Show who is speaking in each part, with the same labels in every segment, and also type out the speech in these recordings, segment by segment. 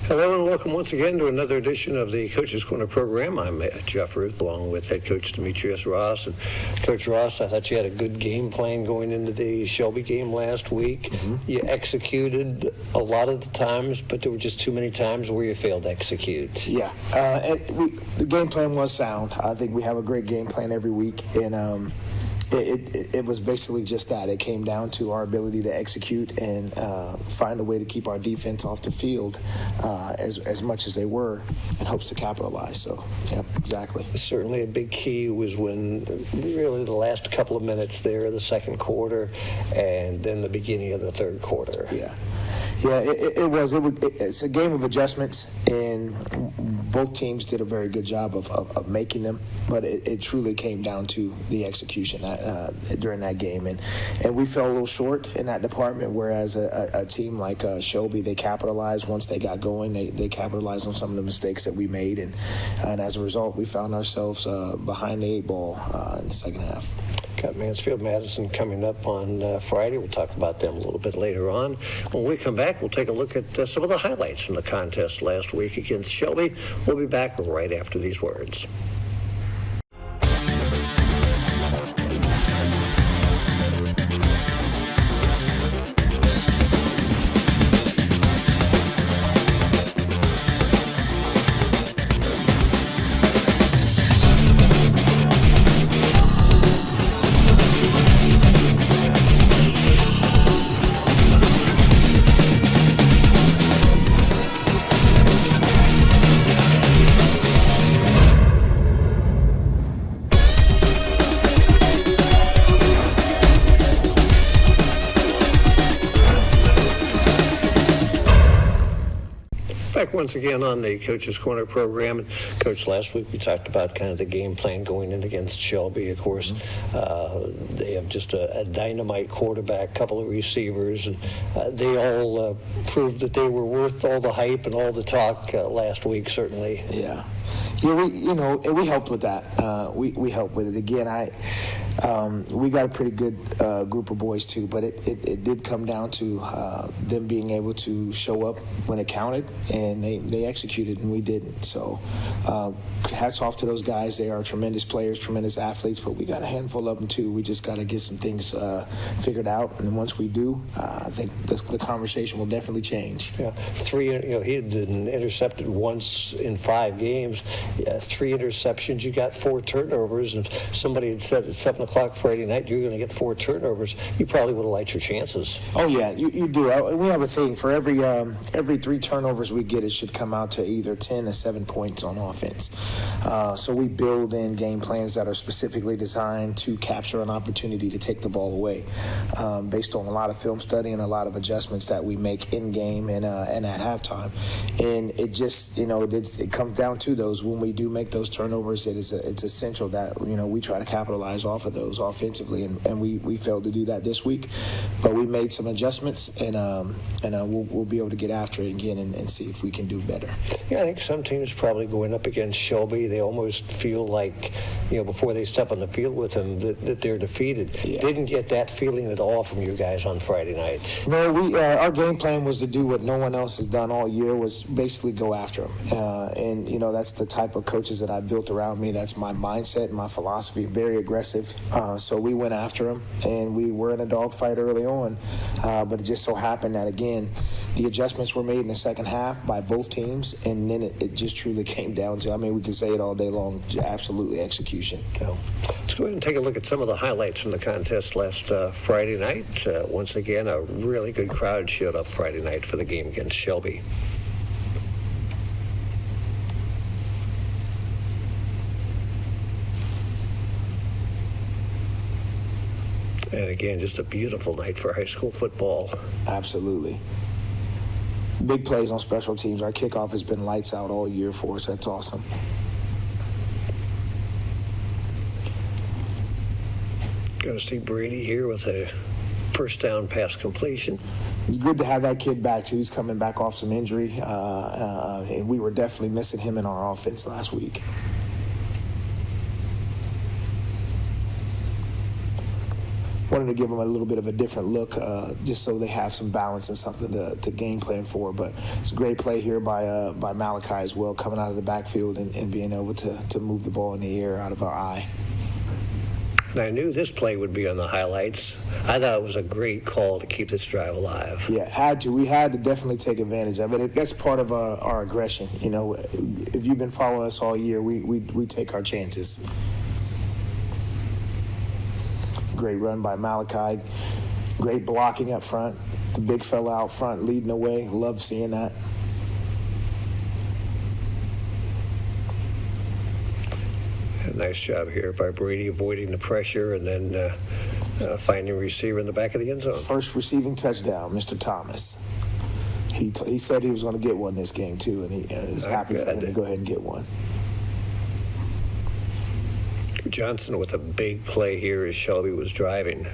Speaker 1: Hello and welcome once again to another edition of the Coach's Corner program. I'm Jeff Ruth, along with head coach Demetrius Ross. And Coach Ross, I thought you had a good game plan going into the Shelby game last week. You executed a lot of the times, but there were just too many times where you failed to execute.
Speaker 2: Yeah, the game plan was sound. I think we have a great game plan every week, and it was basically just that. It came down to our ability to execute and find a way to keep our defense off the field as much as they were in hopes to capitalize. So, yeah, exactly.
Speaker 1: Certainly a big key was when really the last couple of minutes there of the second quarter and then the beginning of the third quarter.
Speaker 2: Yeah. Yeah, it's a game of adjustments, and both teams did a very good job of making them, but it truly came down to the execution during that game, and we fell a little short in that department, whereas a team like Shelby, they capitalized once they got going. They capitalized on some of the mistakes that we made, and as a result, we found ourselves behind the eight ball in the second half.
Speaker 1: Got Mansfield-Madison coming up on Friday. We'll talk about them a little bit later on. When we come back, we'll take a look at some of the highlights from the contest last week against Shelby. We'll be back right after these words. Back once again on the Coach's Corner program. And Coach, last week we talked about kind of the game plan going in against Shelby. Of course, they have just a dynamite quarterback, couple of receivers, and they all proved that they were worth all the hype and all the talk last week, certainly.
Speaker 2: Yeah, we helped with that. We helped with it. Again, we got a pretty good group of boys too, but it did come down to them being able to show up when it counted, and they executed, and we didn't. So hats off to those guys. They are tremendous players, tremendous athletes, but we got a handful of them too. We just got to get some things figured out, and once we do, I think the conversation will definitely change.
Speaker 1: Yeah, he had been intercepted once in 5 games. 3 interceptions. You got 4 turnovers, and somebody had said at 7 o'clock Friday night you're going to get 4 turnovers. You probably would have liked your chances.
Speaker 2: Oh yeah, you do. We have a thing for every 3 turnovers we get, it should come out to either 10 or 7 points on offense. So we build in game plans that are specifically designed to capture an opportunity to take the ball away, based on a lot of film study and a lot of adjustments that we make in game and at halftime. And it just it comes down to those. When we do make those turnovers, it's essential that we try to capitalize off of those offensively, and we failed to do that this week, but we made some adjustments, and we'll be able to get after it again and see if we can do better.
Speaker 1: Yeah, I think some teams probably going up against Shelby, they almost feel like before they step on the field with them that they're defeated. Yeah. Didn't get that feeling at all from you guys on Friday night.
Speaker 2: No, our game plan was to do what no one else has done all year, was basically go after them, and that's the type of coaches that I built around me. That's my mindset, my philosophy, very aggressive. So we went after them, and we were in a dogfight early on. But it just so happened that, again, the adjustments were made in the second half by both teams, and then it just truly came down to, we can say it all day long, absolutely execution.
Speaker 1: Yeah. Let's go ahead and take a look at some of the highlights from the contest last Friday night. Once again, a really good crowd showed up Friday night for the game against Shelby. And again, just a beautiful night for high school football.
Speaker 2: Absolutely. Big plays on special teams. Our kickoff has been lights out all year for us. That's awesome.
Speaker 1: Going to see Brady here with a first down pass completion.
Speaker 2: It's good to have that kid back, too. He's coming back off some injury, and we were definitely missing him in our offense last week. wanted to give them a little bit of a different look, just so they have some balance and something to game plan for. But it's a great play here by Malachi as well, coming out of the backfield and being able to move the ball in the air out of our eye.
Speaker 1: And I knew this play would be on the highlights. I thought it was a great call to keep this drive alive.
Speaker 2: Yeah, had to. We had to definitely take advantage of it. That's part of our aggression. You know, if you've been following us all year, we take our chances. Great run by Malachi. Great blocking up front. The big fella out front leading the way. Love seeing that.
Speaker 1: Nice job here by Brady avoiding the pressure and then finding a receiver in the back of the end zone.
Speaker 2: First receiving touchdown, Mr. Thomas. He said he was going to get one this game, too, and he is happy for him to go ahead and get one.
Speaker 1: Johnson with a big play here as Shelby was driving.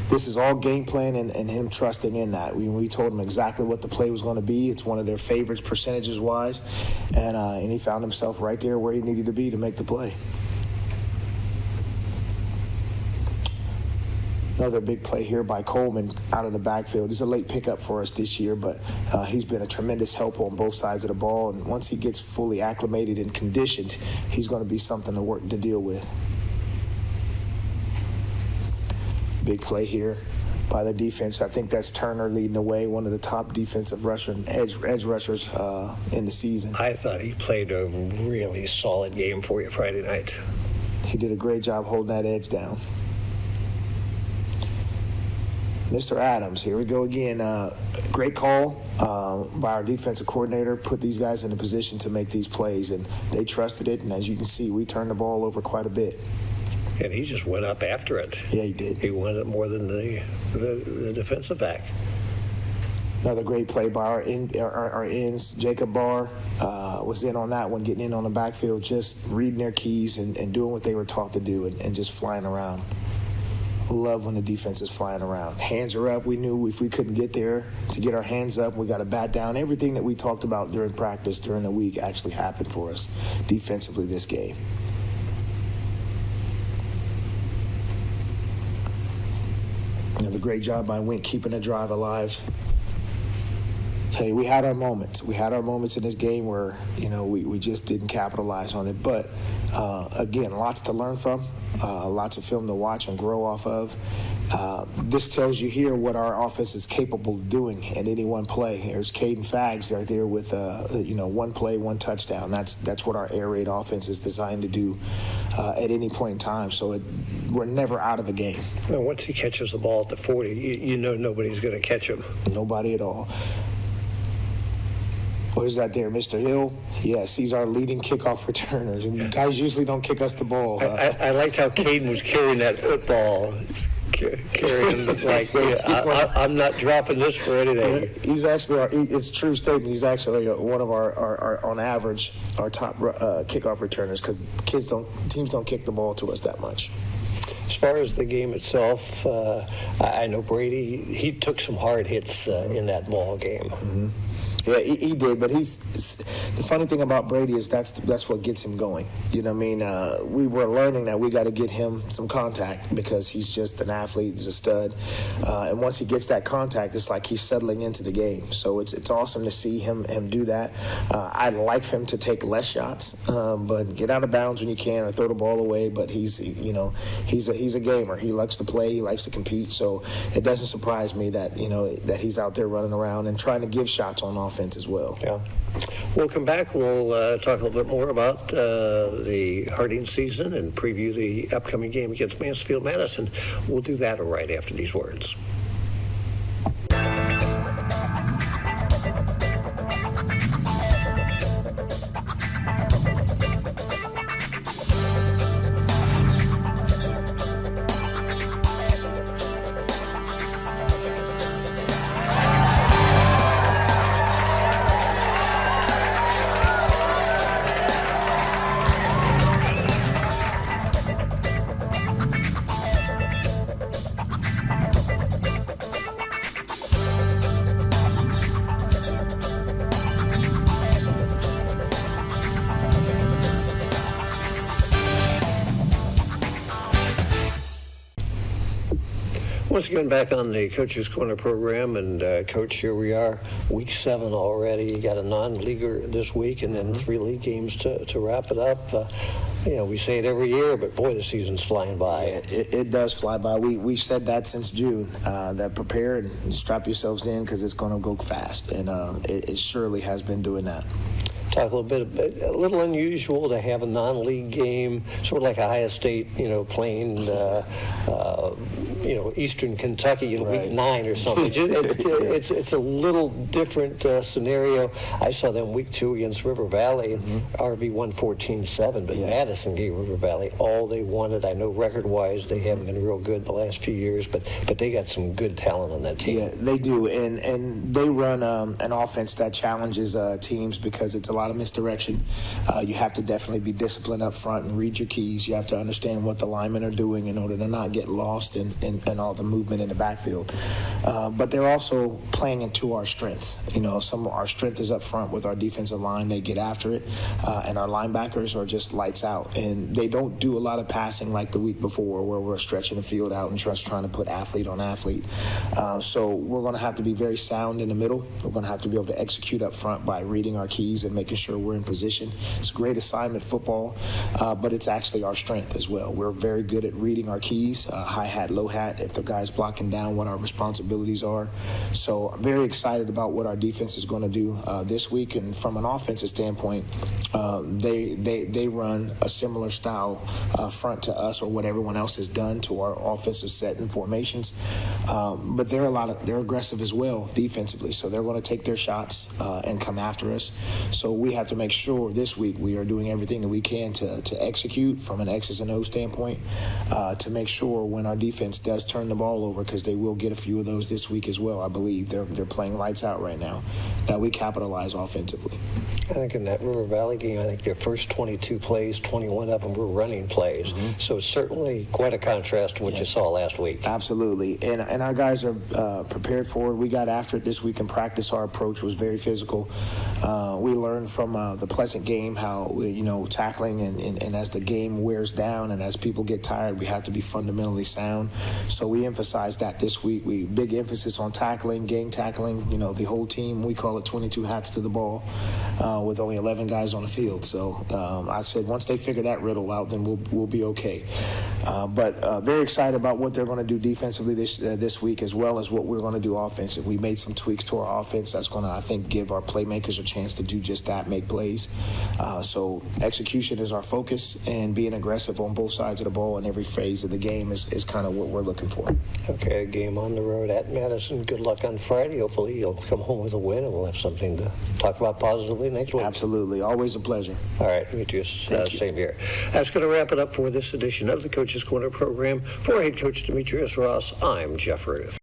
Speaker 2: This is all game plan and him trusting in that. We told him exactly what the play was going to be. It's one of their favorites percentages-wise, and he found himself right there where he needed to be to make the play. Another big play here by Coleman out of the backfield. He's a late pickup for us this year, but he's been a tremendous help on both sides of the ball, and once he gets fully acclimated and conditioned, he's going to be something to deal with. Big play here by the defense. I think that's Turner leading the way, one of the top defensive edge rushers in the season.
Speaker 1: I thought he played a really solid game for you Friday night.
Speaker 2: He did a great job holding that edge down. Mr. Adams, here we go again. Great call by our defensive coordinator. Put these guys in a position to make these plays, and they trusted it. And as you can see, we turned the ball over quite a bit.
Speaker 1: And he just went up after it.
Speaker 2: Yeah, he did.
Speaker 1: He went up more than the defensive back.
Speaker 2: Another great play by our ends. Jacob Barr was in on that one, getting in on the backfield, just reading their keys and doing what they were taught to do and just flying around. Love when the defense is flying around. Hands are up. We knew if we couldn't get there to get our hands up, we got to bat down. Everything that we talked about during practice, during the week, actually happened for us defensively this game. Another great job by Wink keeping the drive alive. Tell you, we had our moments. We had our moments in this game where, we just didn't capitalize on it. But, again, lots to learn from, lots of film to watch and grow off of. This tells you here what our offense is capable of doing at any one play. There's Caden Fags right there with, one play, one touchdown. That's what our air raid offense is designed to do at any point in time. So we're never out of a game.
Speaker 1: Well, once he catches the ball at the 40, you know nobody's going to catch him.
Speaker 2: Nobody at all. What is that there, Mr. Hill? Yes, he's our leading kickoff returner. You guys usually don't kick us the ball.
Speaker 1: I liked how Caden was carrying that football. Carrying like, I'm not dropping this for anything.
Speaker 2: He's actually, it's a true statement, he's actually one of our on average, our top kickoff returners, because teams don't kick the ball to us that much.
Speaker 1: As far as the game itself, I know Brady, he took some hard hits in that ball game.
Speaker 2: Mm-hmm. Yeah, he did, but the funny thing about Brady is that's what gets him going. You know what I mean? We were learning that we got to get him some contact because he's just an athlete, he's a stud. And once he gets that contact, it's like he's settling into the game. So it's awesome to see him do that. I'd like him to take less shots, but get out of bounds when you can or throw the ball away. But he's a gamer. He likes to play, he likes to compete. So it doesn't surprise me that that he's out there running around and trying to give shots on offense as well.
Speaker 1: Yeah. We'll come back. We'll talk a little bit more about the Harding season and preview the upcoming game against Mansfield Madison. We'll do that right after these words. Once again, back on the Coach's Corner program, and Coach, here we are, week 7 already. You got a non-leaguer this week, and then 3 league games to wrap it up. We say it every year, but boy, the season's flying by.
Speaker 2: It does fly by. We said that since June, that prepare and strap yourselves in because it's going to go fast, and it surely has been doing that.
Speaker 1: Talk a little unusual to have a non-league game, sort of like Ohio State, playing, Eastern Kentucky in week 9 or something. It's a little different scenario. I saw them week 2 against River Valley. RV won 14-7, but Madison gave River Valley all they wanted. I know record-wise they haven't been real good the last few years, but they got some good talent on that team.
Speaker 2: Yeah, they do, and they run an offense that challenges teams because it's a lot of misdirection. You have to definitely be disciplined up front and read your keys. You have to understand what the linemen are doing in order to not get lost in all the movement in the backfield. But they're also playing into our strengths. Some of our strength is up front with our defensive line. They get after it, and our linebackers are just lights out. And they don't do a lot of passing like the week before where we're stretching the field out and just trying to put athlete on athlete. So we're going to have to be very sound in the middle. We're going to have to be able to execute up front by reading our keys and making sure we're in position. It's great assignment football, but it's actually our strength as well. We're very good at reading our keys, high hat, low hat, if the guy's blocking down what our responsibilities are. So I'm very excited about what our defense is going to do this week. And from an offensive standpoint, they run a similar style front to us or what everyone else has done to our offensive set and formations. But they're aggressive as well defensively. So they're going to take their shots and come after us. So we have to make sure this week we are doing everything that we can to execute from an X's and O's standpoint to make sure when our defense does turn the ball over, because they will get a few of those this week as well, I believe. They're playing lights out right now, that we capitalize offensively.
Speaker 1: I think in that River Valley game, I think their first 22 plays, 21 of them were running plays. So it's certainly quite a contrast to what you saw last week.
Speaker 2: Absolutely. And our guys are prepared for it. We got after it this week in practice. Our approach was very physical. We learned from the Pleasant game how, tackling and as the game wears down and as people get tired, we have to be fundamentally sound. So we emphasized that this week. Big emphasis on tackling, gang tackling, the whole team. We call it 22 hats to the ball with only 11 guys on the field. So I said once they figure that riddle out, then we'll be okay. But very excited about what they're going to do defensively this week as well as what we're going to do offensively. We made some tweaks to our offense that's going to, I think, give our playmakers a chance to do just that, make plays. So execution is our focus, and being aggressive on both sides of the ball in every phase of the game is kind of what we're looking for.
Speaker 1: Okay, a game on the road at Madison. Good luck on Friday. Hopefully you'll come home with a win, and we'll have something to talk about positively next week.
Speaker 2: Absolutely. Always a pleasure.
Speaker 1: All right, Demetrius, same here. That's going to wrap it up for this edition of the Coach's Corner program. For head coach Demetrius Ross, I'm Jeff Ruth.